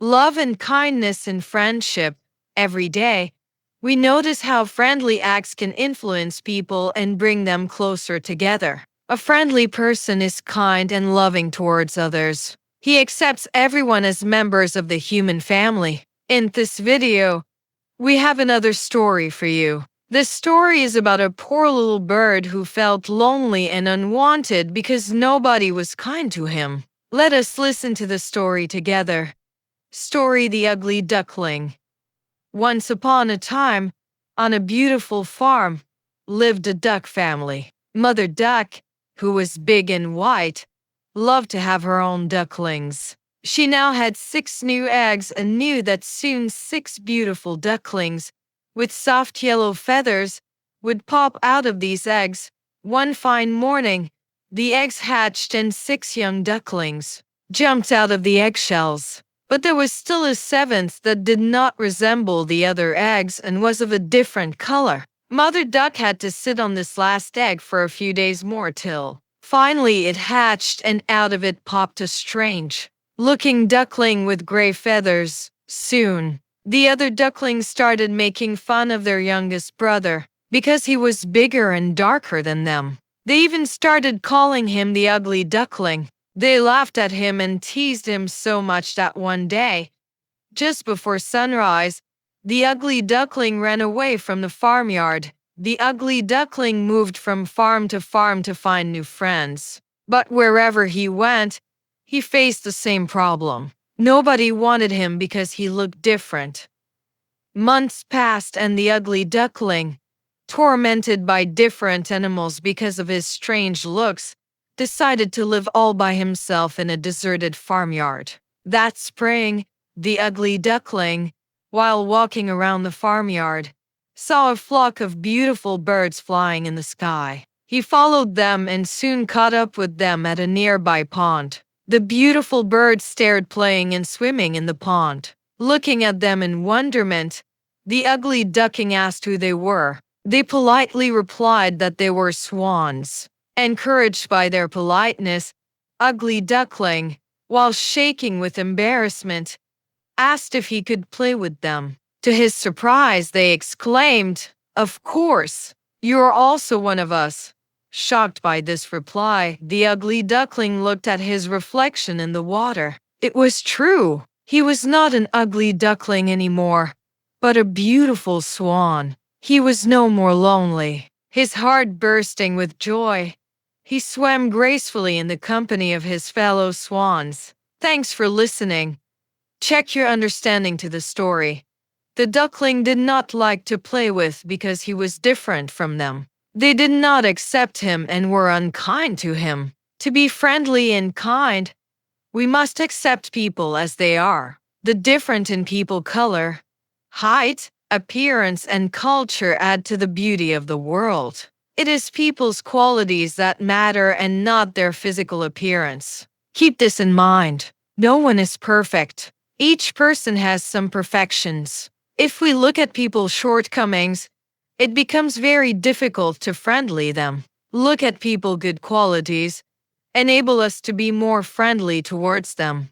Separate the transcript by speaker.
Speaker 1: love and kindness in friendship. Every day, we notice how friendly acts can influence people and bring them closer together. A friendly person is kind and loving towards others. He accepts everyone as members of the human family. In this video, we have another story for you. This story is about a poor little bird who felt lonely and unwanted because nobody was kind to him. Let us listen to the story together. Story: The Ugly Duckling. Once upon a time, on a beautiful farm, lived a duck family. Mother Duck, who was big and white, loved to have her own ducklings. She now had 6 new eggs and knew that soon 6 beautiful ducklings, with soft yellow feathers, would pop out of these eggs. One fine morning, the eggs hatched and 6 young ducklings jumped out of the eggshells. But there was still a 7th that did not resemble the other eggs and was of a different color. Mother Duck had to sit on this last egg for a few days more till finally it hatched, and out of it popped a strange-looking duckling with gray feathers. Soon, the other ducklings started making fun of their youngest brother because he was bigger and darker than them. They even started calling him the Ugly Duckling. They laughed at him and teased him so much that one day, just before sunrise, the Ugly Duckling ran away from the farmyard. The Ugly Duckling moved from farm to find new friends. But wherever he went, he faced the same problem. Nobody wanted him because he looked different. Months passed and the Ugly Duckling, tormented by different animals because of his strange looks, decided to live all by himself in a deserted farmyard. That spring, the Ugly Duckling, while walking around the farmyard, saw a flock of beautiful birds flying in the sky. He followed them and soon caught up with them at a nearby pond. The beautiful birds stared, playing and swimming in the pond. Looking at them in wonderment, the Ugly Duckling asked who they were. They politely replied that they were swans. Encouraged by their politeness, Ugly Duckling, while shaking with embarrassment, asked if he could play with them. To his surprise, they exclaimed, "Of course, you are also one of us." Shocked by this reply, the Ugly Duckling looked at his reflection in the water. It was true. He was not an ugly duckling anymore, but a beautiful swan. He was no more lonely. His heart bursting with joy, he swam gracefully in the company of his fellow swans. Thanks for listening. Check your understanding to the story. The duckling did not like to play with because he was different from them. They did not accept him and were unkind to him. To be friendly and kind, we must accept people as they are. The different in people color, height, appearance, and culture add to the beauty of the world. It is people's qualities that matter and not their physical appearance. Keep this in mind. No one is perfect. Each person has some perfections. If we look at people's shortcomings, it becomes very difficult to friendly them. Look at people's good qualities, enable us to be more friendly towards them.